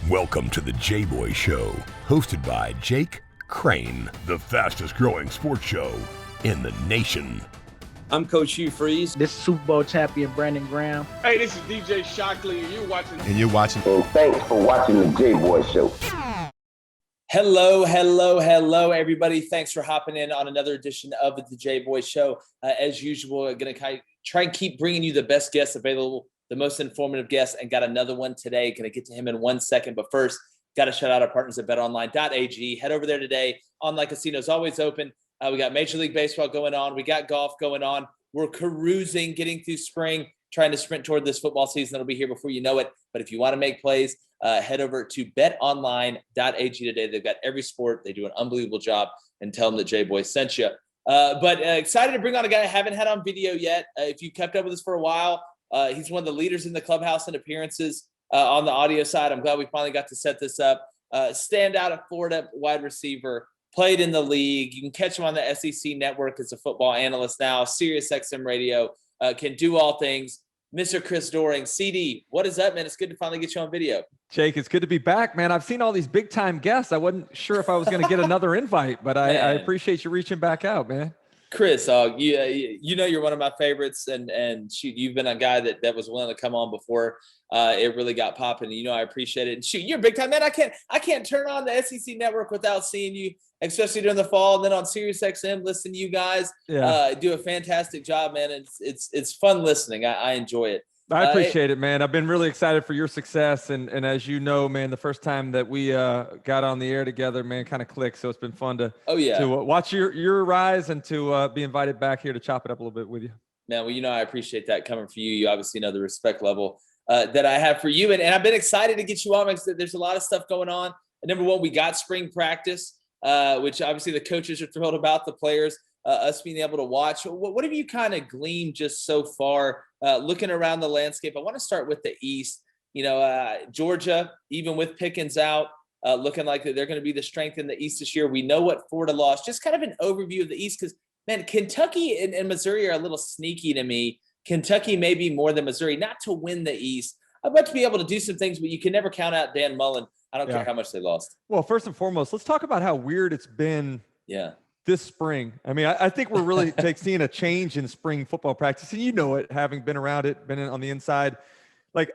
Welcome to the Jboy Show, hosted by Jake Crain, the fastest growing sports show in the nation. I'm Coach Hugh Freeze. This is Super Bowl champion Brandon Graham. Hey, this is DJ Shockley, and you're watching. And thanks for watching the Jboy Show. Hello, everybody. Thanks for hopping in on another edition of the Jboy Show. As usual, I'm going to try and keep bringing you the best guests available, the most informative guests, and got another one today. Going to get to him in 1 second, but first, got to shout out our partners at betonline.ag. Head over there today. Online casino is always open. We got Major League Baseball going on. We got golf going on. We're carousing, getting through spring, trying to sprint toward this football season that'll be here before you know it. But if you want to make plays, head over to betonline.ag today. They've got every sport. They do an unbelievable job, and tell them that Jboy sent you. But excited to bring on a guy I haven't had on video yet. If you kept up with us for a while, he's one of the leaders in the clubhouse in appearances on the audio side. I'm glad we finally got to set this up. Stand out at Florida wide receiver, played in the league. You can catch him on the SEC network as a football analyst now, Sirius XM radio, can do all things. Mr. Chris Doering, CD, what is up, man? It's good to finally get you on video. Jake, it's good to be back, man. I've seen all these big time guests. I wasn't sure if I was going to get another invite, but I appreciate you reaching back out, man. Chris, you know you're one of my favorites, and shoot, you've been a guy that was willing to come on before it really got popping. You know I appreciate it. And shoot, you're big time, man. I can't turn on the SEC network without seeing you, especially during the fall. And then on Sirius XM, listen to you guys do a fantastic job, man. It's fun listening. I enjoy it. I appreciate it, man. I've been really excited for your success. And as you know, man, the first time that we got on the air together, man, kind of clicked. So it's been fun to watch your rise and to be invited back here to chop it up a little bit with you. Man, well, you know I appreciate that coming for you. You obviously know the respect level that I have for you. And I've been excited to get you on because there's a lot of stuff going on. Number one, we got spring practice, which obviously the coaches are thrilled about, the players. Us being able to watch. What have you kind of gleaned just so far, looking around the landscape? I want to start with the East. You know, Georgia, even with Pickens out, looking like they're going to be the strength in the East this year. We know what Florida lost. Just kind of an overview of the East because, man, Kentucky and Missouri are a little sneaky to me. Kentucky may be more than Missouri, not to win the East. I'd like to be able to do some things, but you can never count out Dan Mullen. I don't care how much they lost. Well, first and foremost, let's talk about how weird it's been. Yeah. This spring. I mean, I think we're really seeing a change in spring football practice. And you know it, having been around it, been on the inside. Like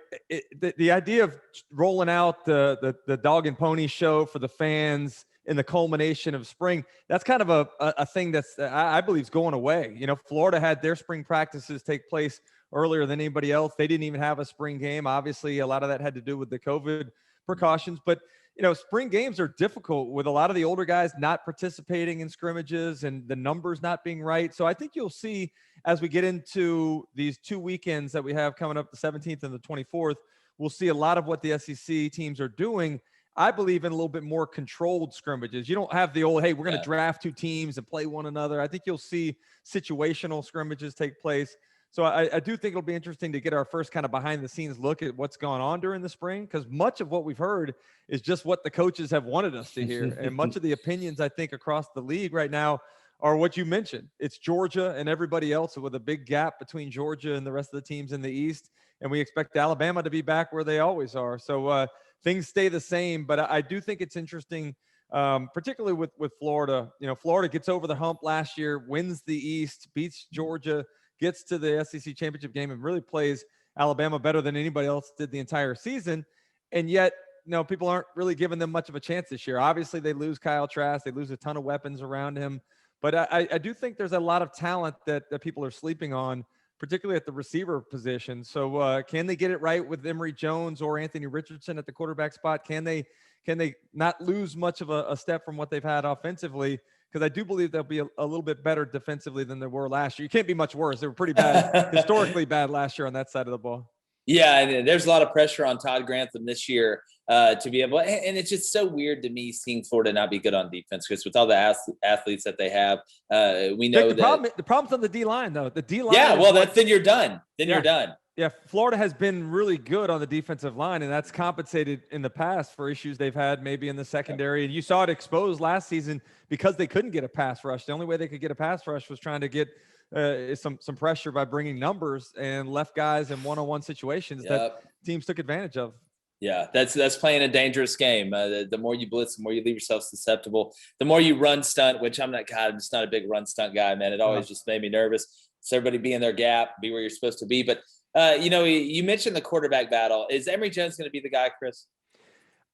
the idea of rolling out the dog and pony show for the fans in the culmination of spring, that's kind of a thing that's, I believe, is going away. You know, Florida had their spring practices take place earlier than anybody else. They didn't even have a spring game. Obviously, a lot of that had to do with the COVID precautions. But you know, spring games are difficult with a lot of the older guys not participating in scrimmages and the numbers not being right. So I think you'll see as we get into these 2 weekends that we have coming up, the 17th and the 24th, we'll see a lot of what the SEC teams are doing. I believe in a little bit more controlled scrimmages. You don't have the old, hey, we're going to draft 2 teams and play one another. I think you'll see situational scrimmages take place. So I do think it'll be interesting to get our first kind of behind the scenes look at what's gone on during the spring, because much of what we've heard is just what the coaches have wanted us to hear. And much of the opinions, I think, across the league right now are what you mentioned. It's Georgia and everybody else, with a big gap between Georgia and the rest of the teams in the East. And we expect Alabama to be back where they always are. So things stay the same, but I do think it's interesting, particularly with Florida. You know, Florida gets over the hump last year, wins the East, beats Georgia, gets to the SEC championship game, and really plays Alabama better than anybody else did the entire season. And yet, you know, people aren't really giving them much of a chance this year. Obviously, they lose Kyle Trask. They lose a ton of weapons around him. But I do think there's a lot of talent that people are sleeping on, particularly at the receiver position. So can they get it right with Emory Jones or Anthony Richardson at the quarterback spot? Can they not lose much of a step from what they've had offensively? Because I do believe they'll be a little bit better defensively than they were last year. You can't be much worse. They were pretty bad, historically bad last year on that side of the ball. Yeah, and there's a lot of pressure on Todd Grantham this year to be able – and it's just so weird to me seeing Florida not be good on defense, because with all the athletes that they have, we know the problem's on the D-line, though. The D-line – yeah, well, then you're done. You're done. Yeah, Florida has been really good on the defensive line, and that's compensated in the past for issues they've had maybe in the secondary. And you saw it exposed last season because they couldn't get a pass rush. The only way they could get a pass rush was trying to get some pressure by bringing numbers, and left guys in one-on-one situations that teams took advantage of. Yeah, that's playing a dangerous game. The more you blitz, the more you leave yourself susceptible. The more you run stunt, which I'm just not a big run stunt guy, man. It always just made me nervous. So everybody be in their gap, be where you're supposed to be. But, you mentioned the quarterback battle. Is Emory Jones going to be the guy, Chris?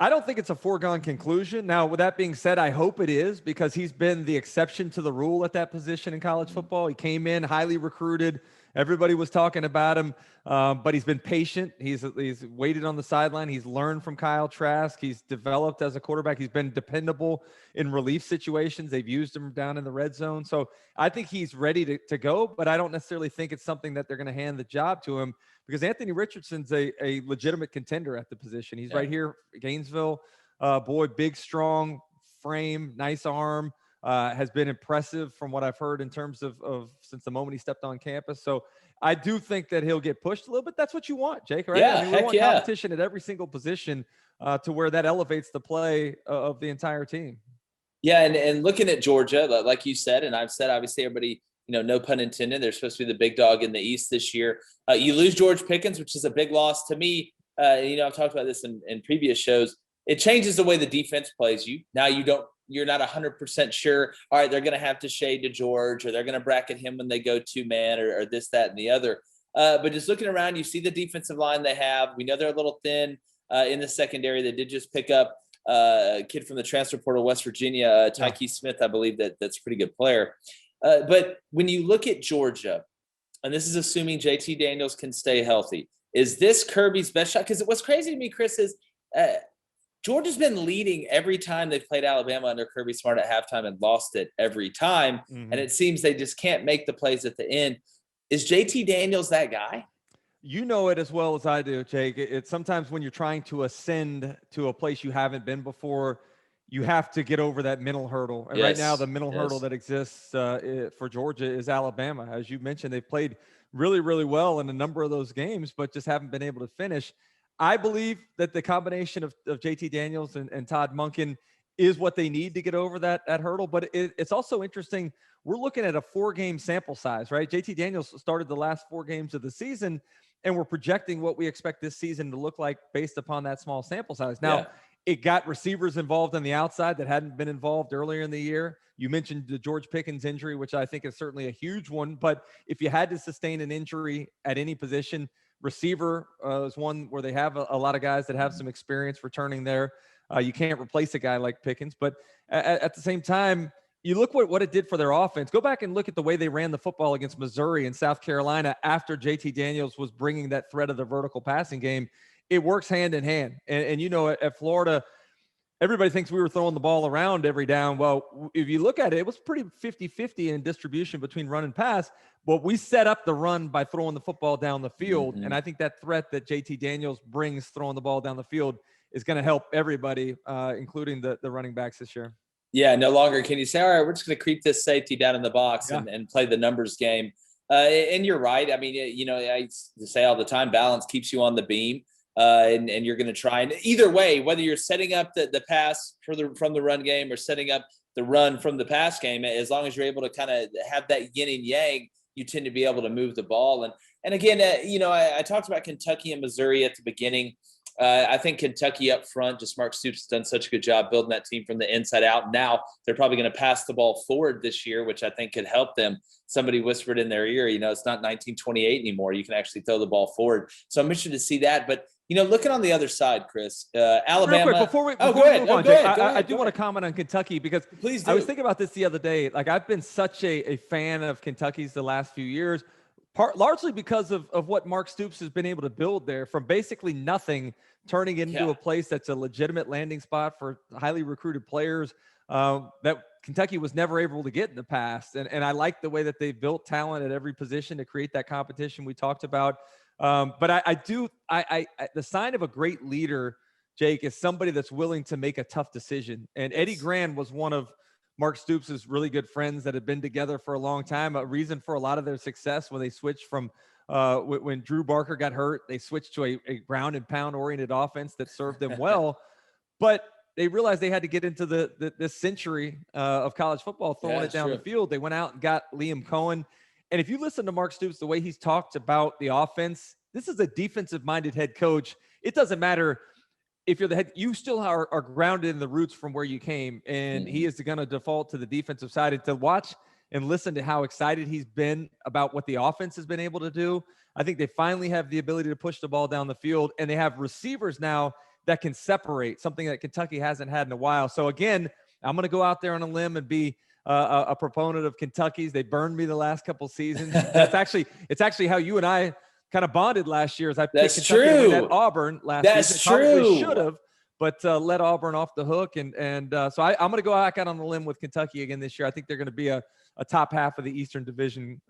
I don't think it's a foregone conclusion. Now, with that being said, I hope it is, because he's been the exception to the rule at that position in college football. He came in highly recruited. Everybody was talking about him, but he's been patient. He's waited on the sideline. He's learned from Kyle Trask. He's developed as a quarterback. He's been dependable in relief situations. They've used him down in the red zone. So I think he's ready to go, but I don't necessarily think it's something that they're going to hand the job to him, because Anthony Richardson's a legitimate contender at the position. He's right here, Gainesville. Big, strong frame, nice arm. Has been impressive from what I've heard in terms of since the moment he stepped on campus. So I do think that he'll get pushed a little bit. That's what you want, Jake, right? Yeah, we want competition at every single position to where that elevates the play of the entire team. Yeah, and looking at Georgia, like you said, and I've said, obviously everybody, no pun intended, they're supposed to be the big dog in the East this year. You lose George Pickens, which is a big loss to me. I've talked about this in previous shows. It changes the way the defense plays you. Now you're not 100% sure. All right, they're going to have to shade to George, or they're going to bracket him when they go 2-man, or this, that, and the other. But just looking around, you see the defensive line they have. We know they're a little thin in the secondary. They did just pick up a kid from the transfer portal, West Virginia, Tyke Smith. I believe that's a pretty good player. But when you look at Georgia, and this is assuming JT Daniels can stay healthy, is this Kirby's best shot? Because what's crazy to me, Chris, is Georgia's been leading every time they've played Alabama under Kirby Smart at halftime and lost it every time. Mm-hmm. And it seems they just can't make the plays at the end. Is JT Daniels that guy? You know it as well as I do, Jake. It's sometimes when you're trying to ascend to a place you haven't been before, you have to get over that mental hurdle. And right now, the mental hurdle that exists for Georgia is Alabama. As you mentioned, they've played really, really well in a number of those games, but just haven't been able to finish. I believe that the combination of JT Daniels and Todd Monken is what they need to get over that hurdle. But it's also interesting. We're looking at a 4-game sample size, right? JT Daniels started the last 4 games of the season, and we're projecting what we expect this season to look like based upon that small sample size. Now, it got receivers involved on the outside that hadn't been involved earlier in the year. You mentioned the George Pickens injury, which I think is certainly a huge one. But if you had to sustain an injury at any position, receiver is one where they have a lot of guys that have some experience returning there. You can't replace a guy like Pickens. But at the same time, you look what it did for their offense. Go back and look at the way they ran the football against Missouri and South Carolina after JT Daniels was bringing that threat of the vertical passing game. It works hand in hand. And at Florida, everybody thinks we were throwing the ball around every down. Well, if you look at it, it was pretty 50-50 in distribution between run and pass. But we set up the run by throwing the football down the field. Mm-hmm. And I think that threat that JT Daniels brings throwing the ball down the field is going to help everybody, including the running backs this year. Yeah, no longer can you say, all right, we're just going to creep this safety down in the box and play the numbers game. And you're right. I mean, I say all the time, balance keeps you on the beam. And you're going to try, and either way, whether you're setting up the pass from the run game or setting up the run from the pass game, as long as you're able to kind of have that yin and yang, you tend to be able to move the ball. And again, I talked about Kentucky and Missouri at the beginning. I think Kentucky up front, just Mark Stoops has done such a good job building that team from the inside out. Now they're probably going to pass the ball forward this year, which I think could help them. Somebody whispered in their ear, it's not 1928 anymore. You can actually throw the ball forward. So I'm interested to see that. But, looking on the other side, Chris, Alabama. Real quick, before we move on, I do want to comment on Kentucky because Please do. I was thinking about this the other day. Like, I've been such a fan of Kentucky's the last few years, largely because of what Mark Stoops has been able to build there from basically nothing, turning into a place that's a legitimate landing spot for highly recruited players that Kentucky was never able to get in the past. And I like the way that they've built talent at every position to create that competition we talked about. But I the sign of a great leader, Jake, is somebody that's willing to make a tough decision. And Eddie Gran was one of Mark Stoops' really good friends that had been together for a long time. A reason for a lot of their success when they switched from when Drew Barker got hurt, they switched to a ground and pound oriented offense that served them well. But they realized they had to get into this century of college football, throwing it down the field. They went out and got Liam Cohen. And if you listen to Mark Stoops, the way he's talked about the offense, this is a defensive-minded head coach. It doesn't matter if you're the head, you still are grounded in the roots from where you came, and he is going to default to the defensive side. And to watch and listen to how excited he's been about what the offense has been able to do, I think they finally have the ability to push the ball down the field, and they have receivers now that can separate, something that Kentucky hasn't had in a while. So again, I'm going to go out there on a limb and be a proponent of Kentucky's. They burned me the last couple seasons. It's actually how you and I kind of bonded last year, as I picked Kentucky to win at Auburn last season. That's true. Probably should have, but let Auburn off the hook. And so I'm going to go back out on the limb with Kentucky again this year. I think they're going to be a top half of the Eastern Division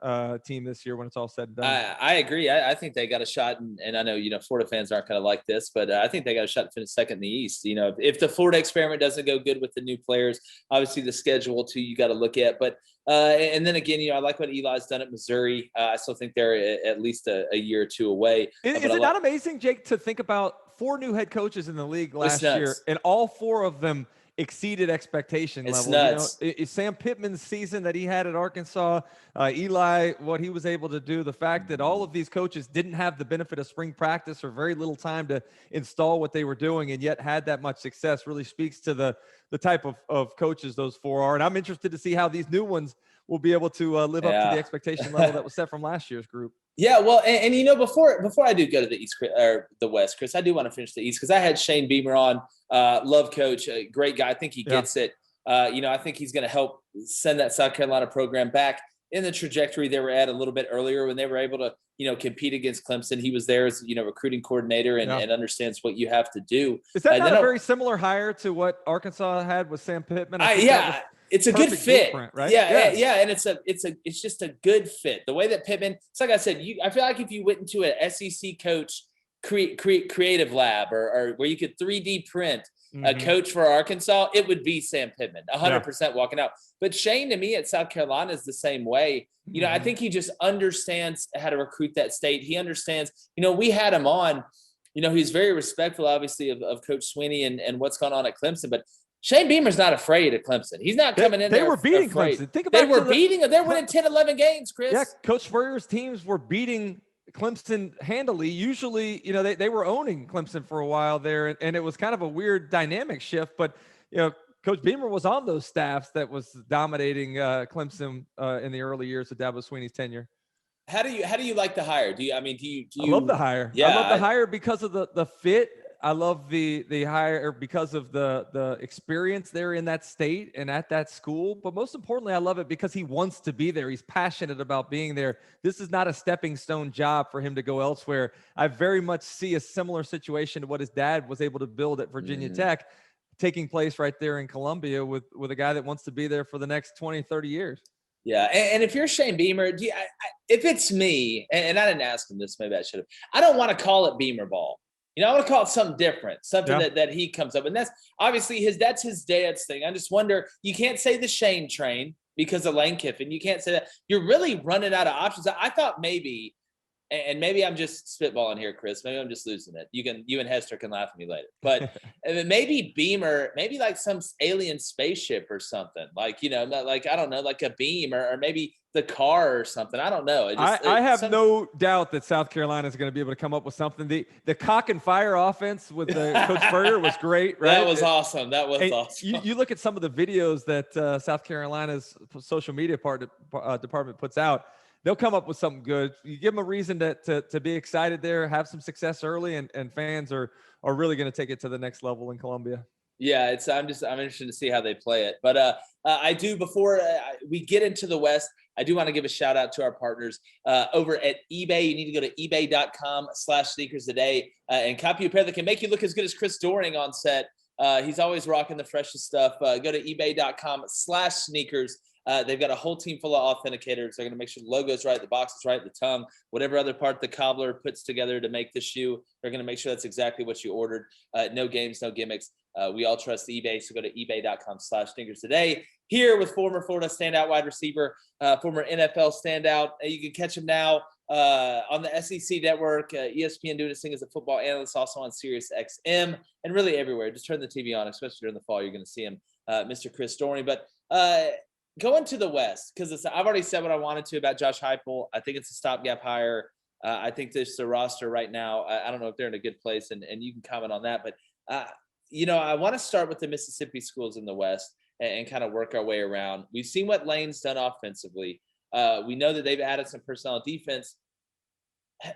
team this year when it's all said and done. I agree. I think they got a shot, and I know, Florida fans aren't going to like this, but I think they got a shot to finish second in the East. If the Florida experiment doesn't go good with the new players, obviously the schedule too, you got to look at. But and then again, I like what Eli's done at Missouri. I still think they're at least a year or two away. Is it not amazing, Jake, to think about 4 new head coaches in the league last year, and all 4 of them exceeded expectation level? Nuts. Sam Pittman's season that he had at Arkansas, Eli, what he was able to do, the fact that all of these coaches didn't have the benefit of spring practice or very little time to install what they were doing, and yet had that much success, really speaks to the type of coaches those 4 are. And I'm interested to see how these new ones will be able to live up to the expectation level that was set from last year's group. Yeah, well, and before I do go to the East or the West, Chris, I do want to finish the East because I had Shane Beamer on, love coach, a great guy. I think he gets it. I think he's going to help send that South Carolina program back in the trajectory they were at a little bit earlier when they were able to, compete against Clemson. He was there as, recruiting coordinator and understands what you have to do. Is that not a very similar hire to what Arkansas had with Sam Pittman? It's a good fit, right? Yeah, and it's just a good fit. The way that Pittman, it's like I said, I feel like if you went into an SEC coach creative lab or where you could 3D print a coach for Arkansas, it would be Sam Pittman, 100% walking out. But Shane, to me, at South Carolina is the same way. I think he just understands how to recruit that state. He understands, we had him on, he's very respectful, obviously, of Coach Sweeney and what's going on at Clemson, but Shane Beamer's not afraid of Clemson. He's not coming in there. They were beating afraid. Clemson. Think about it. They're winning 10, 11 games, Chris. Yeah, Coach Spurrier's teams were beating Clemson handily. Usually, they were owning Clemson for a while there, and it was kind of a weird dynamic shift. But, Coach Beamer was on those staffs that was dominating Clemson in the early years of Dabo Swinney's tenure. How do you like the hire? Do you I love the hire. Yeah, I love the hire because of the fit. I love the hire because of the experience there in that state and at that school. But most importantly, I love it because he wants to be there. He's passionate about being there. This is not a stepping stone job for him to go elsewhere. I very much see a similar situation to what his dad was able to build at Virginia Tech taking place right there in Columbia with a guy that wants to be there for the next 20, 30 years. Yeah, and if you're Shane Beamer, if it's me, and I didn't ask him this, maybe I should have. I don't want to call it Beamer ball. I want to call it something different, something that he comes up. And that's obviously that's his dad's thing. I just wonder, you can't say the Shane train because of Lane Kiffin. You can't say that. You're really running out of options. I thought maybe, and maybe I'm just spitballing here, Chris. Maybe I'm just losing it. You and Hester can laugh at me later. But maybe Beamer, maybe like some alien spaceship or something. Like, like, I don't know, like a beam or maybe the car or something. I don't know. I have no doubt that South Carolina is going to be able to come up with something. The cock and fire offense with Coach Spurrier was great, right? That was awesome. Awesome. You look at some of the videos that South Carolina's social media department puts out. They'll come up with something good. You give them a reason to be excited there, have some success early, and fans are really going to take it to the next level in Columbia. Yeah, I'm interested to see how they play it. But I do, before we get into the West, I do want to give a shout out to our partners over at eBay. You need to go to ebay.com/sneakers today and copy a pair that can make you look as good as Chris Doering on set. He's always rocking the freshest stuff. Go to ebay.com/sneakers. They've got a whole team full of authenticators. They're going to make sure the logo's right, the box is right, the tongue, whatever other part the cobbler puts together to make the shoe. They're going to make sure that's exactly what you ordered. No games, no gimmicks. We all trust eBay, so go to ebay.com/sneakers today. Here with former Florida standout wide receiver, former NFL standout. You can catch him now on the SEC network, ESPN doing his thing as a football analyst, also on Sirius XM, and really everywhere. Just turn the TV on, especially during the fall. You're going to see him, Mr. Chris Doering. But going to the West, because I've already said what I wanted to about Josh Heupel. I think it's a stopgap hire. I think this is the roster right now. I don't know if they're in a good place, and you can comment on that. But I want to start with the Mississippi schools in the West and kind of work our way around. We've seen what Lane's done offensively. We know that they've added some personnel defense.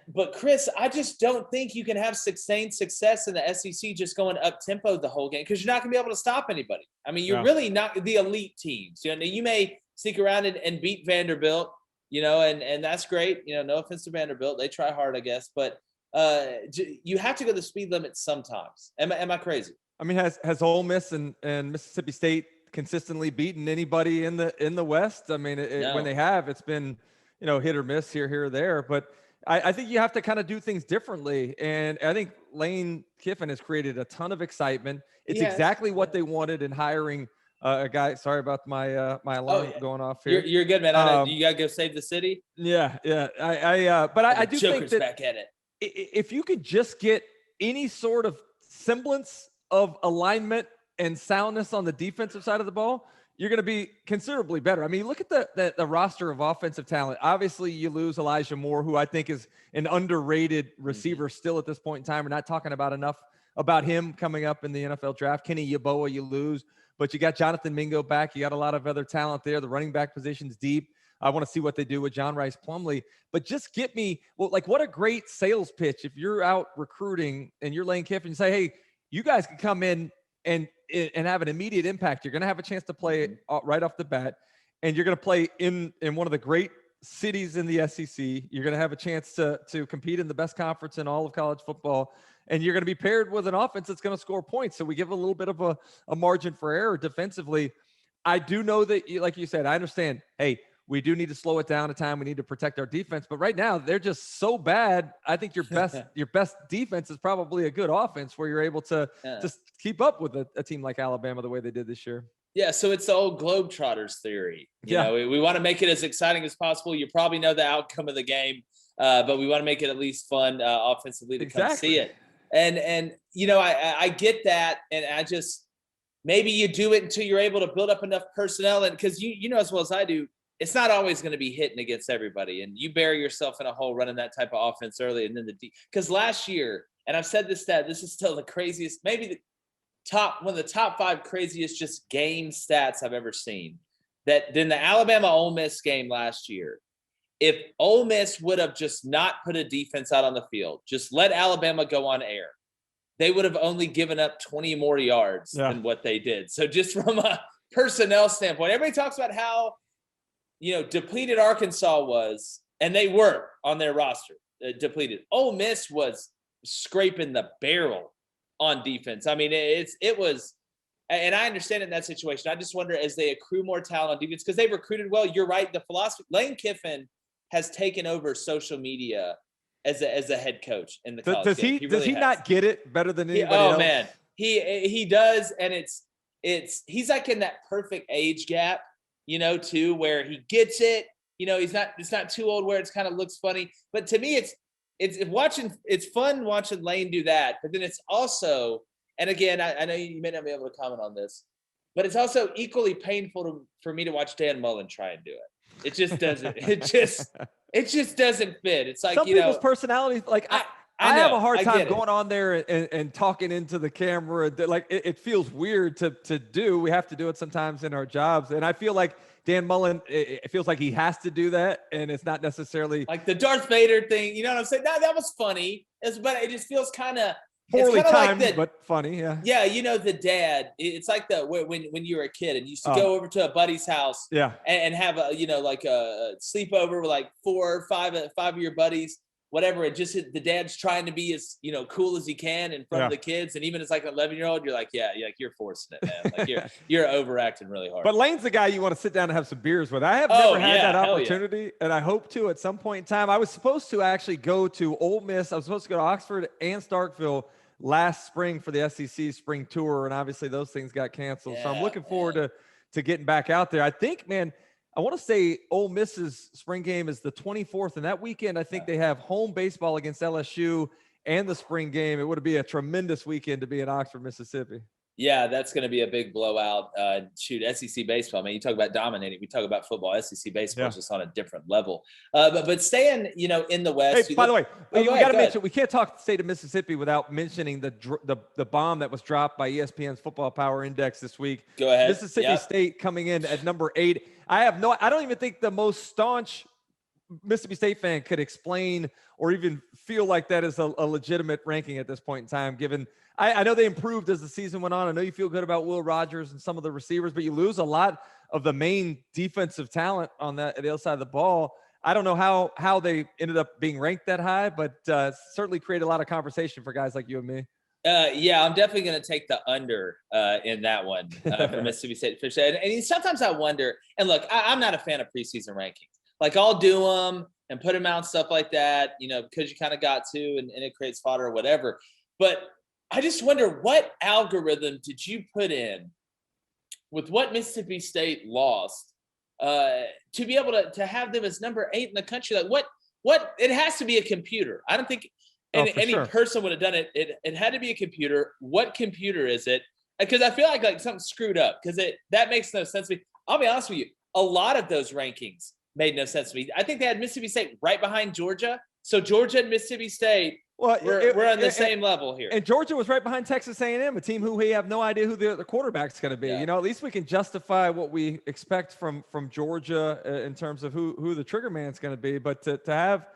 But Chris, I just don't think you can have sustained success in the SEC just going up tempo the whole game, because you're not going to be able to stop anybody. I mean, you're really not the elite teams. You may sneak around and beat Vanderbilt, and that's great. No offense to Vanderbilt, they try hard, I guess, but you have to go the speed limit sometimes. Am I crazy? I mean, has Ole Miss and Mississippi State consistently beaten anybody in the West? I mean, No. When they have, it's been hit or miss here or there, but I think you have to kind of do things differently. And I think Lane Kiffin has created a ton of excitement. It's exactly what they wanted in hiring a guy. Sorry about my alarm going off here. You're good, man. I know you got to go save the city. Yeah. But I do think that back at it. If you could just get any sort of semblance of alignment and soundness on the defensive side of the ball, you're going to be considerably better. I mean, look at the roster of offensive talent. Obviously, you lose Elijah Moore, who I think is an underrated receiver still at this point in time. We're not talking about enough about him coming up in the NFL draft. Kenny Yeboah, you lose. But you got Jonathan Mingo back. You got a lot of other talent there. The running back position's deep. I want to see what they do with John Rice Plumlee. But just get me, what a great sales pitch if you're out recruiting and you're Lane Kiffin and say, hey, you guys can come in and have an immediate impact. You're going to have a chance to play right off the bat, and you're going to play in one of the great cities in the SEC. You're going to have a chance to compete in the best conference in all of college football, and you're going to be paired with an offense that's going to score points. So we give a little bit of a margin for error defensively. I do know that, like you said, I understand, hey, we do need to slow it down at time. We need to protect our defense. But right now, they're just so bad. I think your best defense is probably a good offense where you're able to just keep up with a team like Alabama the way they did this year. Yeah, so it's the old Globetrotters theory. We want to make it as exciting as possible. You probably know the outcome of the game, but we want to make it at least fun offensively to come see it. And I get that, and I just maybe you do it until you're able to build up enough personnel, and because you know as well as I do, it's not always going to be hitting against everybody, and you bury yourself in a hole running that type of offense early, and then because last year, and I've said this stat, this is still the craziest, maybe one of the top 5 craziest just game stats I've ever seen. That in the Alabama Ole Miss game last year, if Ole Miss would have just not put a defense out on the field, just let Alabama go on air, they would have only given up 20 more yards than what they did. So just from a personnel standpoint, everybody talks about how depleted Arkansas was, and they were on their roster, depleted. Ole Miss was scraping the barrel on defense. I mean, it was, and I understand in that situation. I just wonder as they accrue more talent on defense, because they've recruited well. You're right. The philosophy, Lane Kiffin has taken over social media as a head coach in the college game. Does he not get it better than anybody else? Oh man, he does, and he's like in that perfect age gap. Too, where he gets it. It's not too old where it's kind of looks funny. But to me, it's fun watching Lane do that. But then it's also, and again, I know you may not be able to comment on this, but it's also equally painful for me to watch Dan Mullen try and do it. It just doesn't. it just doesn't fit. It's like some people's personalities. Like I have a hard time going on there and talking into the camera. Like it feels weird to do. We have to do it sometimes in our jobs. And I feel like Dan Mullen, it feels like he has to do that. And it's not necessarily like the Darth Vader thing. You know what I'm saying? No, that was funny. But it just feels kind of poorly timed, but funny. Yeah. Yeah. The dad, it's like when you were a kid and you used to go over to a buddy's house and have a sleepover with like 4 or 5 of your buddies. Whatever, it just the dad's trying to be as cool as he can in front of the kids, and even as like an 11-year-old, you're like, you're forcing it, man. Like you're overacting really hard. But Lane's the guy you want to sit down and have some beers with. I have never had that opportunity, and I hope to at some point in time. I was supposed to actually go to Ole Miss. I was supposed to go to Oxford and Starkville last spring for the SEC spring tour, and obviously those things got canceled. So I'm looking forward to getting back out there. I think, man. I want to say Ole Miss's spring game is the 24th, and that weekend I think they have home baseball against LSU and the spring game. It would be a tremendous weekend to be in Oxford, Mississippi. Yeah, that's going to be a big blowout. Shoot, SEC baseball, man. You talk about dominating. We talk about football. SEC baseball is just on a different level. But staying, in the West. Hey, by the way, we got to mention we can't talk the state of Mississippi without mentioning the bomb that was dropped by ESPN's Football Power Index this week. Go ahead. Mississippi State coming in at number 8. I don't even think the most staunch Mississippi State fan could explain or even feel like that is a legitimate ranking at this point in time, given I know they improved as the season went on. I know you feel good about Will Rogers and some of the receivers, but you lose a lot of the main defensive talent on the other side of the ball. I don't know how they ended up being ranked that high, but certainly create a lot of conversation for guys like you and me. Yeah, I'm definitely going to take the under in that one for Mississippi State. And sometimes I wonder, and look, I'm not a fan of preseason rankings. Like, I'll do them and put them out, stuff like that, because you kind of got to, and it creates fodder or whatever. But I just wonder, what algorithm did you put in with what Mississippi State lost to be able to have them as number 8 in the country? Like, what? It has to be a computer. I don't think any person would have done it. It had to be a computer. What computer is it? Because I feel like something screwed up, because that makes no sense to me. I'll be honest with you. A lot of those rankings made no sense to me. I think they had Mississippi State right behind Georgia. So Georgia and Mississippi State, we're on the same level here. And Georgia was right behind Texas A&M, a team who we have no idea who the quarterback's going to be. Yeah. At least we can justify what we expect from Georgia in terms of who the trigger man's going to be. But to have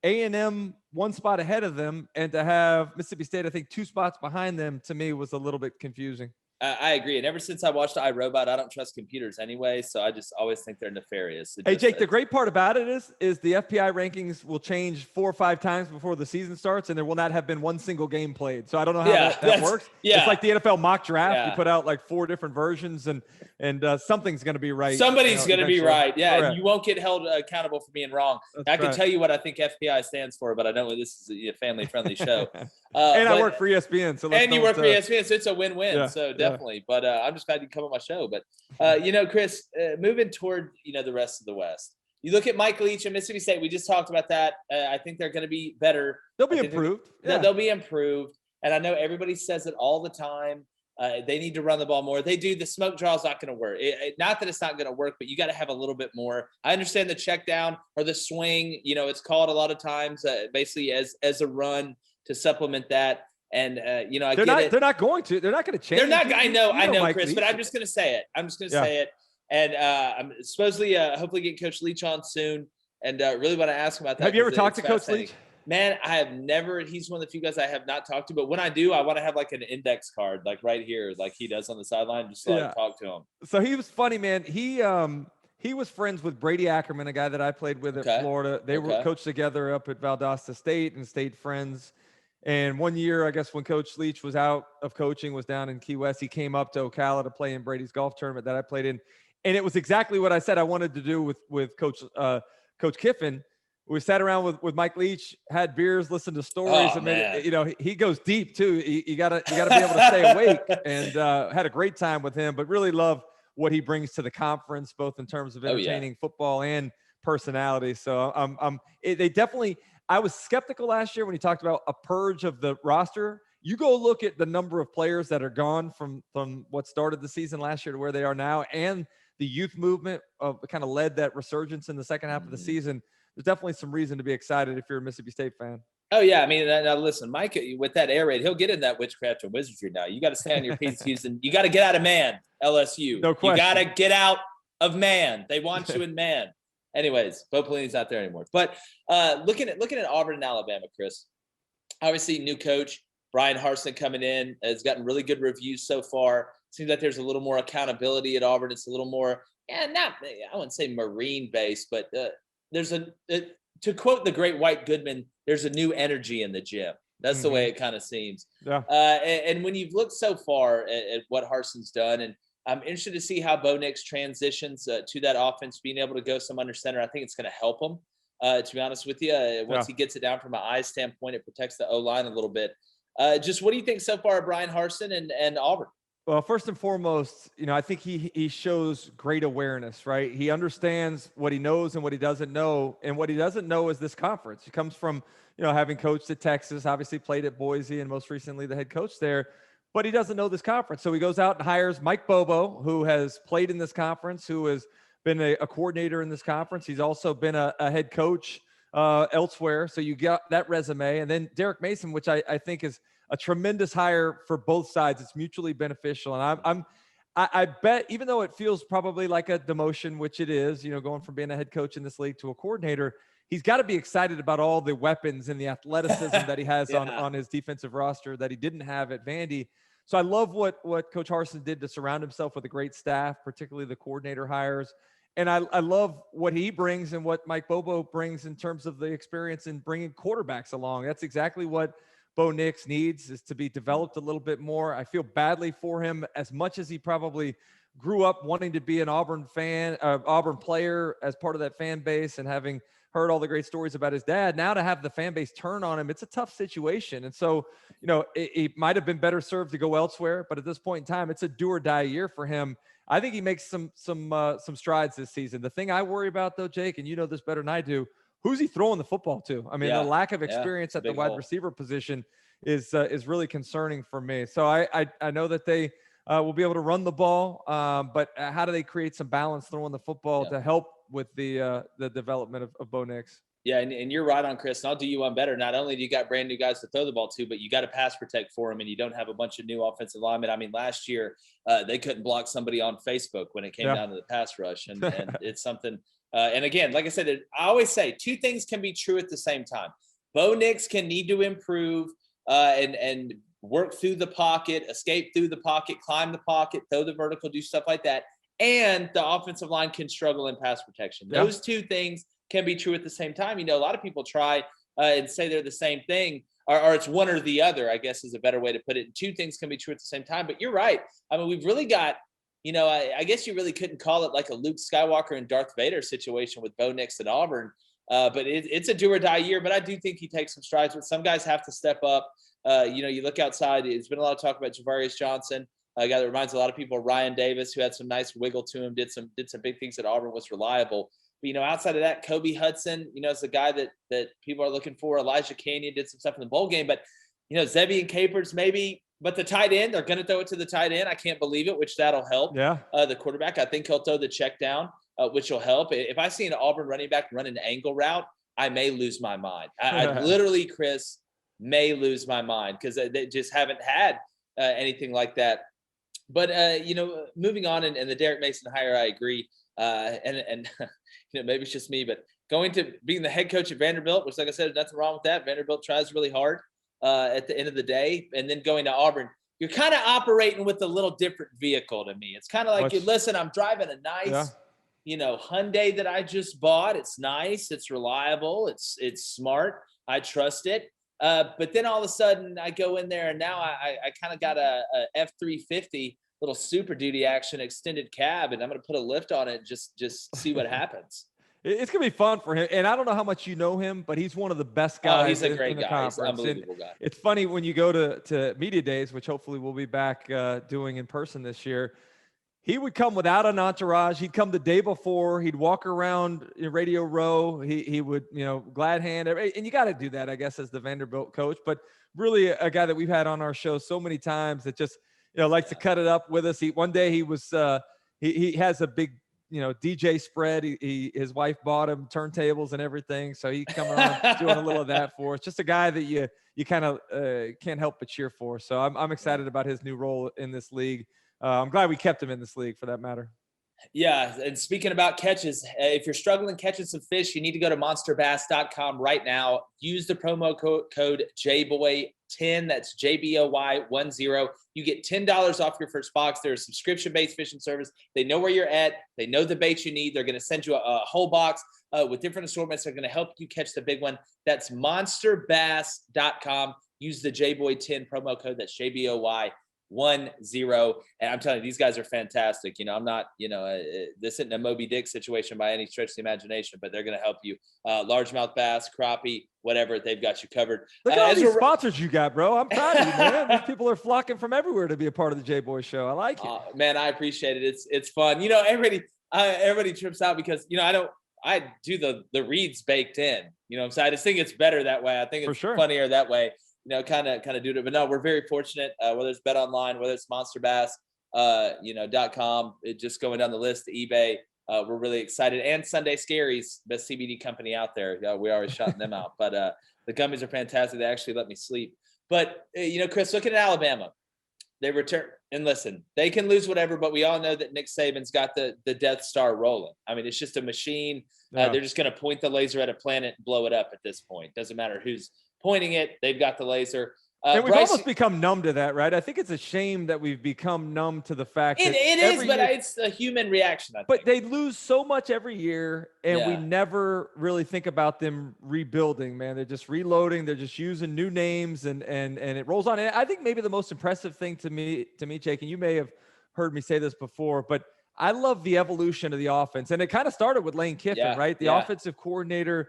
A&M one spot ahead of them and to have Mississippi State, I think, 2 spots behind them, to me was a little bit confusing. I agree. And ever since I watched iRobot, I don't trust computers anyway. So I just always think they're nefarious. Hey, Jake, the great part about it is the FPI rankings will change 4 or 5 times before the season starts, and there will not have been one single game played. So I don't know how that works. Yeah. It's like the NFL mock draft. Yeah. You put out like 4 different versions, and something's going to be right. Somebody's going to be right. Yeah. Correct. You won't get held accountable for being wrong. I can tell you what I think FPI stands for, but I know this is a family-friendly show. I work for ESPN. And you work for ESPN, so it's a win-win. Yeah, so definitely. But I'm just glad you come on my show. But, Chris, moving toward, the rest of the West. You look at Mike Leach and Mississippi State. We just talked about that. I think they're going to be better. They'll be improved. They'll be improved. And I know everybody says it all the time. They need to run the ball more. They do. The smoke draw is not going to work. Not that it's not going to work, but you got to have a little bit more. I understand the check down or the swing. It's called a lot of times basically as a run to supplement that. And they're not going to change. They're not. I know, Chris, Leach. but I'm just going to say it. Say it. And I'm supposedly, hopefully, get Coach Leach on soon. And really want to ask him about that. Have you ever talked to Coach Leach? Man, I have never. He's one of the few guys I have not talked to. But when I do, I want to have like an index card, like right here, like he does on the sideline, just to talk to him. So he was funny, man. He was friends with Brady Ackerman, a guy that I played with at Florida. They were coached together up at Valdosta State and stayed friends. And one year, I guess when Coach Leach was out of coaching, was down in Key West, he came up to Ocala to play in Brady's golf tournament that I played in. And it was exactly what I said I wanted to do with Coach Kiffin. We sat around with Mike Leach, had beers, listened to stories. He goes deep too. You gotta be able to stay awake, and had a great time with him, but really love what he brings to the conference, both in terms of entertaining football and personality. So they definitely, I was skeptical last year when he talked about a purge of the roster. You go look at the number of players that are gone from what started the season last year to where they are now, and the youth movement kind of led that resurgence in the second half of the season. There's definitely some reason to be excited if you're a Mississippi State fan. Oh, yeah. I mean, now listen, Mike, with that air raid, he'll get in that witchcraft and wizardry now. You got to stay on your P's, Houston. You got to get out of man, LSU. No question. You got to get out of man. They want you in man. Anyways, Bo Pelini's not there anymore. But looking at Auburn and Alabama, Chris, obviously new coach, Brian Harsin coming in, has gotten really good reviews so far. Seems like there's a little more accountability at Auburn. It's a little more, I wouldn't say marine based, but there's to quote the great White Goodman, there's a new energy in the gym. That's the way it kind of seems. Yeah. And when you've looked so far at what Harsin's done, and I'm interested to see how Bo Nix transitions to that offense, being able to go some under center. I think it's going to help him, to be honest with you. Once he gets it down from an eye standpoint, it protects the O-line a little bit. Just what do you think so far of Brian Harsin and Auburn? Well, first and foremost, I think he shows great awareness, right? He understands what he knows and what he doesn't know. And what he doesn't know is this conference. He comes from, having coached at Texas, obviously played at Boise, and most recently the head coach there. but he doesn't know this conference. So he goes out and hires Mike Bobo, who has played in this conference, who has been a coordinator in this conference. He's also been a head coach elsewhere. So you got that resume. And then Derek Mason, which I think is a tremendous hire for both sides. It's mutually beneficial. And I bet, even though it feels probably like a demotion, which it is, going from being a head coach in this league to a coordinator, he's got to be excited about all the weapons and the athleticism that he has on his defensive roster that he didn't have at Vandy. So I love what Coach Harsin did to surround himself with a great staff, particularly the coordinator hires. And I love what he brings and what Mike Bobo brings in terms of the experience in bringing quarterbacks along. That's exactly what Bo Nix needs, is to be developed a little bit more. I feel badly for him, as much as he probably grew up wanting to be an Auburn player as part of that fan base, and having heard all the great stories about his dad. Now to have the fan base turn on him, it's a tough situation. And so, it might have been better served to go elsewhere, but at this point in time, it's a do or die year for him. I think he makes some strides this season. The thing I worry about, though, Jake, and you know this better than I do, who's he throwing the football to? I mean, the lack of experience at the wide receiver position is really concerning for me. So I know that they will be able to run the ball, but how do they create some balance throwing the football to help with the development of Bo Nix? Yeah, and you're right on, Chris. And I'll do you one better. Not only do you got brand new guys to throw the ball to, but you got to pass protect for them, and you don't have a bunch of new offensive linemen. I mean, last year they couldn't block somebody on Facebook when it came down to the pass rush, and it's something. And again, like I said, I always say two things can be true at the same time. Bo Nix can need to improve and work through the pocket, escape through the pocket, climb the pocket, throw the vertical, do stuff like that. And the offensive line can struggle in pass protection. Those two things can be true at the same time. A lot of people try and say they're the same thing, or it's one or the other, I guess is a better way to put it. And two things can be true at the same time. But you're right. I mean, we've really got, I guess you really couldn't call it like a Luke Skywalker and Darth Vader situation with Bo Nix at Auburn. But it's a do or die year. But I do think he takes some strides. But some guys have to step up. You look outside. There's been a lot of talk about Javarius Johnson, a guy that reminds a lot of people of Ryan Davis, who had some nice wiggle to him, did some big things at Auburn, was reliable. But, outside of that, Kobe Hudson, is a guy that people are looking for. Elijah Canyon did some stuff in the bowl game. But, Zebbie and Capers maybe. But the tight end, they're going to throw it to the tight end. I can't believe it, which that'll help. Yeah. The quarterback, I think he'll throw the check down, which will help. If I see an Auburn running back run an angle route, I may lose my mind. I literally, Chris, may lose my mind because they just haven't had anything like that. But, moving on and the Derek Mason hire, I agree. And maybe it's just me, but going to being the head coach at Vanderbilt, which, like I said, there's nothing wrong with that. Vanderbilt tries really hard at the end of the day. And then going to Auburn, you're kind of operating with a little different vehicle to me. It's kind of like, listen, I'm driving a nice, Hyundai that I just bought. It's nice. It's reliable. It's smart. I trust it. But then all of a sudden I go in there and now I kind of got a F-350 little Super Duty action extended cab, and I'm going to put a lift on it. Just see what happens. It's going to be fun for him. And I don't know how much you know him, but he's one of the best guys. He's a great guy. He's an conference. unbelievable guy. It's funny when you go to media days, which hopefully we'll be back doing in person this year. He would come without an entourage. He'd come the day before. He'd walk around in Radio Row. He would, glad hand. And you got to do that, I guess, as the Vanderbilt coach. But really a guy that we've had on our show so many times that just, likes to cut it up with us. One day he was he has a big, DJ spread. His wife bought him turntables and everything. So he come around doing a little of that for us. Just a guy that you kind of can't help but cheer for. So I'm excited about his new role in this league. I'm glad we kept him in this league for that matter. Yeah. And speaking about catches, if you're struggling catching some fish, you need to go to monsterbass.com right now. Use the promo code JBOY10. That's JBOY10. You get $10 off your first box. They're a subscription-based fishing service. They know where you're at. They know the bait you need. They're going to send you a whole box with different assortments. They're going to help you catch the big one. That's monsterbass.com. Use the JBOY10 promo code. That's JBOY10. And I'm telling you, these guys are fantastic. I'm not, this isn't a Moby Dick situation by any stretch of the imagination, but they're going to help you. Largemouth bass, crappie, whatever, they've got you covered. Look at all these sponsors you got, bro. I'm proud of you, man. These people are flocking from everywhere to be a part of the Jboy Show. I like it. Man, I appreciate it. It's fun. Everybody trips out because, I do the reads baked in, so I just think it's better that way. I think it's funnier that way. kind of do it. But no, we're very fortunate, whether it's Bet Online, whether it's Monster Bass, .com, it just going down the list, eBay. We're really excited. And Sunday Scaries, best CBD company out there. We always shouting them out. But the gummies are fantastic. They actually let me sleep. But, Chris, looking at Alabama, they return. And listen, they can lose whatever, but we all know that Nick Saban's got the Death Star rolling. I mean, it's just a machine. Yeah. They're just going to point the laser at a planet and blow it up at this point. Doesn't matter who's pointing it. They've got the laser. And we've almost become numb to that, right? I think it's a shame that we've become numb to the fact that it is, but it's a human reaction. But they lose so much every year, and we never really think about them rebuilding, man. They're just reloading. They're just using new names, and it rolls on. And I think maybe the most impressive thing to me, Jake, and you may have heard me say this before, but I love the evolution of the offense. And it kind of started with Lane Kiffin, right? The offensive coordinator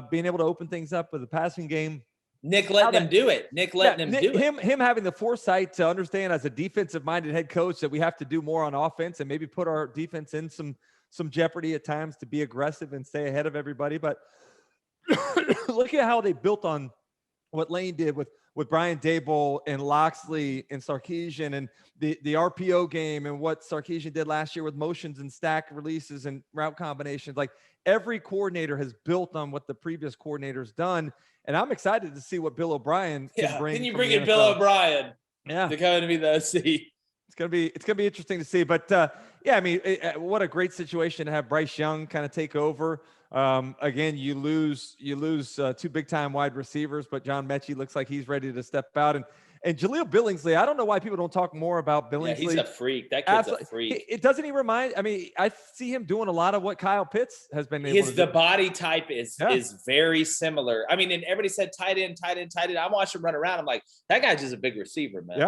being able to open things up with the passing game. Nick letting him do it. Nick letting him do it. Him having the foresight to understand as a defensive-minded head coach that we have to do more on offense and maybe put our defense in some jeopardy at times to be aggressive and stay ahead of everybody. But look at how they built on what Lane did with Brian Daboll and Loxley and Sarkisian and the RPO game and what Sarkisian did last year with motions and stack releases and route combinations. Like every coordinator has built on what the previous coordinator's done. And I'm excited to see what Bill O'Brien can bring. Can you bring in Bill O'Brien? Yeah, to come to be the OC. It's gonna be interesting to see. But I mean, what a great situation to have Bryce Young kind of take over. Again, you lose two big time wide receivers, but John Mechie looks like he's ready to step out. And Jaleel Billingsley, I don't know why people don't talk more about Billingsley. Yeah, he's a freak. That kid's a freak. It doesn't even remind. I mean, I see him doing a lot of what Kyle Pitts has been able to do. The body type is very similar. I mean, and everybody said tight end. I watch him run around. I'm like, that guy's just a big receiver, man.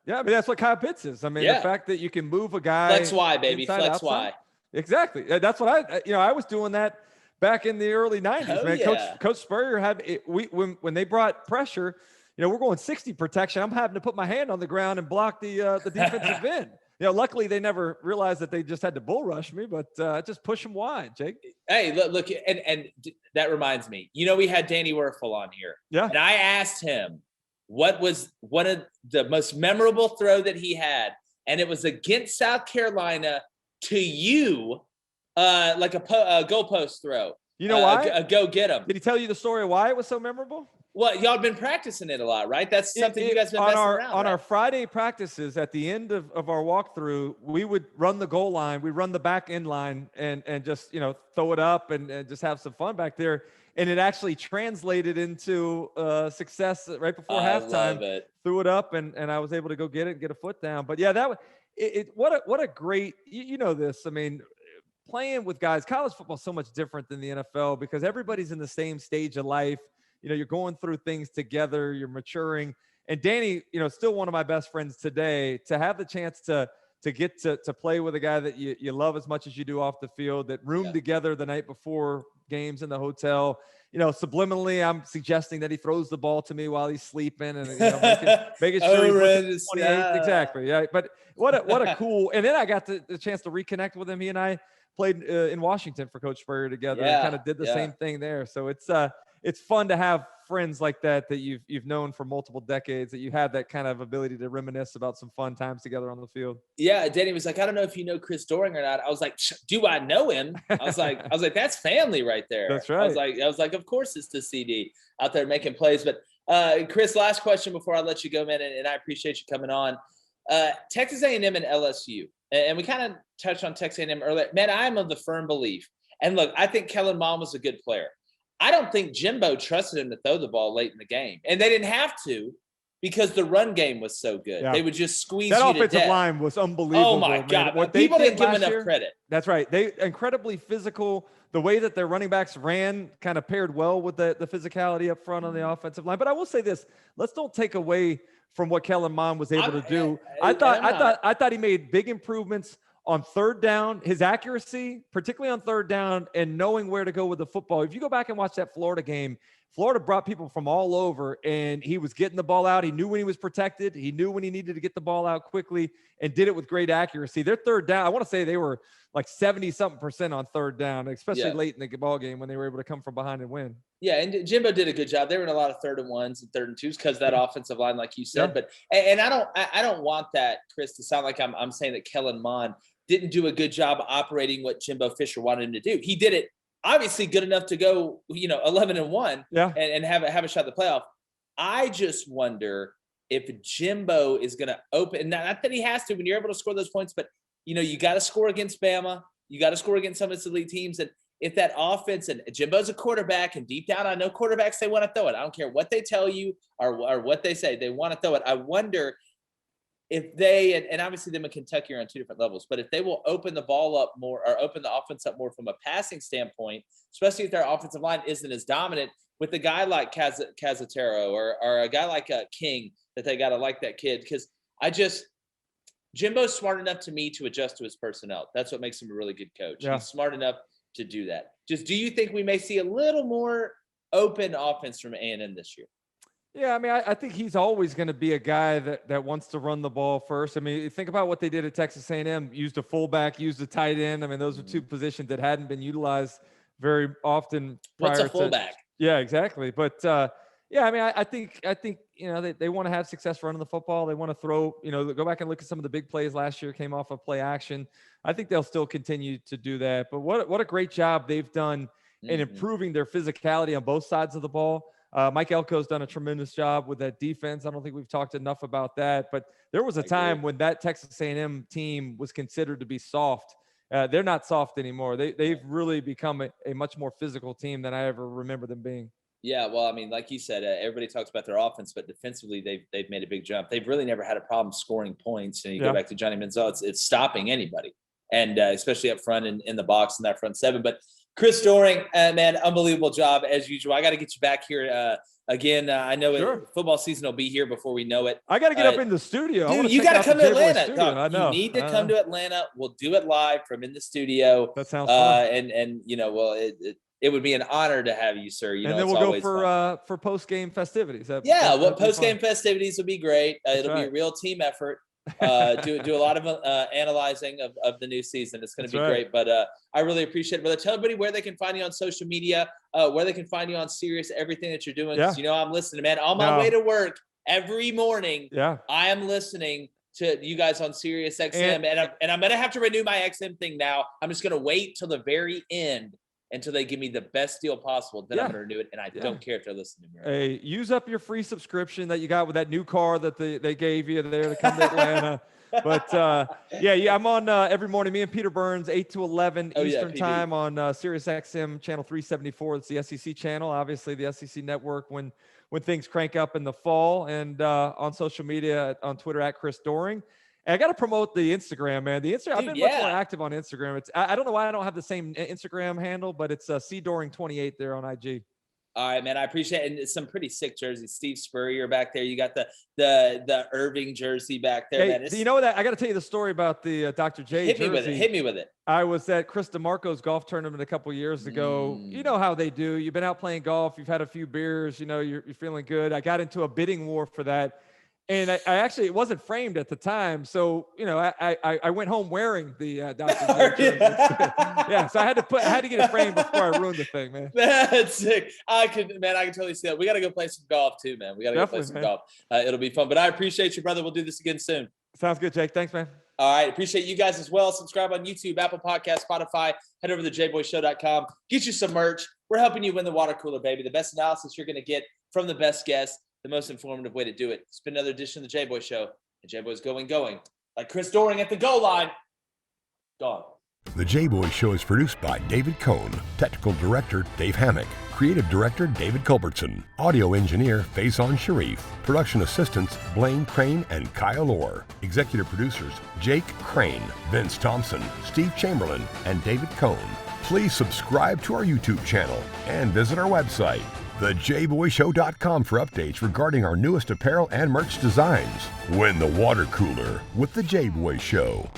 Yeah. I mean, that's what Kyle Pitts is. I mean, the fact that you can move a guy. Flex Y, baby. Flex Y. Exactly. That's what I was doing that back in the early 90s, man. Yeah. Coach Spurrier had it. When they brought pressure. We're going 60 protection. I'm having to put my hand on the ground and block the defensive end. Luckily they never realized that they just had to bull rush me, but just push them wide, Jake. Hey, look, and that reminds me. We had Danny Werfel on here. Yeah. And I asked him what was one of the most memorable throw that he had, and it was against South Carolina to you, like a goalpost throw. You know why? A go get him. Did he tell you the story of why it was so memorable? Well, y'all have been practicing it a lot, right? That's something you guys have been messing around. On our Friday practices, at the end of our walkthrough, we would run the goal line, we run the back end line, and just throw it up and just have some fun back there. And it actually translated into success right before halftime. Love it. Threw it up, and I was able to go get it and get a foot down. But yeah, that was what a great this. I mean, playing with guys, college football is so much different than the NFL because everybody's in the same stage of life. You're going through things together, you're maturing. And Danny, still one of my best friends today, to have the chance to get to play with a guy that you love as much as you do off the field, that roomed together the night before games in the hotel. Subliminally, I'm suggesting that he throws the ball to me while he's sleeping and making sure he's 28. Exactly. Yeah. But what a cool, and then I got the chance to reconnect with him. He and I played in Washington for Coach Spurrier together and kind of did the same thing there. So it's fun to have friends like that you've known for multiple decades, that you have that kind of ability to reminisce about some fun times together on the field. Yeah, Danny was like, I don't know if you know Chris Doering or not. I was like, do I know him? I was like, that's family right there. That's right. I was like, of course it's the CD out there making plays. But Chris, last question before I let you go, man, and I appreciate you coming on. Texas A&M and LSU, and we kind of touched on Texas A&M earlier. Man, I am of the firm belief. And look, I think Kellen Mond was a good player. I don't think Jimbo trusted him to throw the ball late in the game. And they didn't have to because the run game was so good. Yeah. They would just squeeze that you to death. That offensive line was unbelievable. Oh, my God. What people didn't give enough credit. That's right. They incredibly physical. The way that their running backs ran kind of paired well with the physicality up front on the offensive line. But I will say this. Let's don't take away from what Kellen Mond was able to do. I thought he made big improvements on third down, his accuracy, particularly on third down, and knowing where to go with the football. If you go back and watch that Florida game, Florida brought people from all over, and he was getting the ball out. He knew when he was protected. He knew when he needed to get the ball out quickly, and did it with great accuracy. Their third down, I want to say they were like 70-something% on third down, especially late in the ball game when they were able to come from behind and win. Yeah, and Jimbo did a good job. They were in a lot of 3rd and 1s and 3rd and 2s because that offensive line, like you said. But and I don't want that, Chris, to sound like I'm saying that Kellen Mond didn't do a good job operating what Jimbo Fisher wanted him to do. He did it obviously good enough to go, 11-1 and have a shot at the playoff. I just wonder if Jimbo is going to open, not that he has to when you're able to score those points, but you got to score against Bama. You got to score against some of its elite teams. And if that offense, and Jimbo's a quarterback, and deep down, I know quarterbacks, they want to throw it. I don't care what they tell you or what they say. They want to throw it. I wonder if they, and obviously them and Kentucky are on 2 different levels, but if they will open the ball up more or open the offense up more from a passing standpoint, especially if their offensive line isn't as dominant with a guy like Casatero or a guy like King, that they got to like that kid. Because Jimbo's smart enough to me to adjust to his personnel. That's what makes him a really good coach. Yeah. He's smart enough to do that. Just, do you think we may see a little more open offense from A&M this year? Yeah, I mean, I think he's always going to be a guy that wants to run the ball first. I mean, think about what they did at Texas A&M. Used a fullback, used a tight end. I mean, those are 2 positions that hadn't been utilized very often prior. What's a fullback? Yeah, exactly. But yeah, I mean, I think they want to have success running the football. They want to throw. Go back and look at some of the big plays last year. Came off of play action. I think they'll still continue to do that. But what a great job they've done in improving their physicality on both sides of the ball. Mike Elko's done a tremendous job with that defense. I don't think we've talked enough about that, but there was a time when that Texas A&M team was considered to be soft. They're not soft anymore. They've really become a much more physical team than I ever remember them being. Yeah, well, I mean, like you said, everybody talks about their offense, but defensively, they've made a big jump. They've really never had a problem scoring points. And you go back to Johnny Manziel, it's stopping anybody, and especially up front in the box in that front seven. But Chris Doering, man, unbelievable job as usual. I got to get you back here again. I know football season will be here before we know it. I got to get up in the studio. Dude, you got to come to Atlanta. You need to come to Atlanta. We'll do it live from in the studio. That sounds fun. And it would be an honor to have you, sir. And then we'll go for post-game festivities. Post-game festivities would be great. It'll be a real team effort. Do a lot of analyzing of the new season. It's going to be great. But I really appreciate it, brother. Tell everybody where they can find you on social media, where they can find you on Sirius, everything that you're doing. Because I'm listening, man. On my way to work every morning, I am listening to you guys on Sirius XM, and I'm going to have to renew my XM thing now. I'm just going to wait till the very end until they give me the best deal possible. Then I'm going to renew it, and I don't care if they're listening to me. Right? Hey, use up your free subscription that you got with that new car that they gave you there to come to Atlanta. But, I'm on every morning. Me and Peter Burns, 8 to 11 Eastern time on Sirius XM channel 374. It's the SEC channel, obviously the SEC network when things crank up in the fall, and on social media on Twitter at Chris Doering. And I got to promote the Instagram, man. The Instagram, I've been much more active on Instagram. I don't know why I don't have the same Instagram handle, but it's CDoring28 there on IG. All right, man. I appreciate it. And it's some pretty sick jerseys. Steve Spurrier back there. You got the Irving jersey back there. Hey, you know what? I got to tell you the story about the Dr. J jersey. Hit me with it. I was at Chris DeMarco's golf tournament a couple years ago. You know how they do. You've been out playing golf. You've had a few beers. You're feeling good. I got into a bidding war for that. And I actually, it wasn't framed at the time. So, I went home wearing the Dr. J. So I had to get it framed before I ruined the thing, man. That's sick. I can totally see that. We got to go play some golf too, man. We got to go play some golf. It'll be fun, but I appreciate you, brother. We'll do this again soon. Sounds good, Jake. Thanks, man. All right. Appreciate you guys as well. Subscribe on YouTube, Apple Podcasts, Spotify. Head over to Jboyshow.com. Get you some merch. We're helping you win the water cooler, baby. The best analysis you're going to get from the best guests. The most informative way to do it. It's been another edition of the Jboy Show. The Jboy's going. Like Chris Doering at the goal line. Gone. The Jboy Show is produced by David Cohn, Technical Director Dave Hammock, Creative Director David Culbertson, Audio Engineer Feyzan Shareef, Production Assistants Blaine Crain and Kyle Orr, Executive Producers Jake Crain, Vince Thompson, Steve Chamberlain, and David Cohn. Please subscribe to our YouTube channel and visit our website, thejboyshow.com, for updates regarding our newest apparel and merch designs. Win the water cooler with the Jboy Show.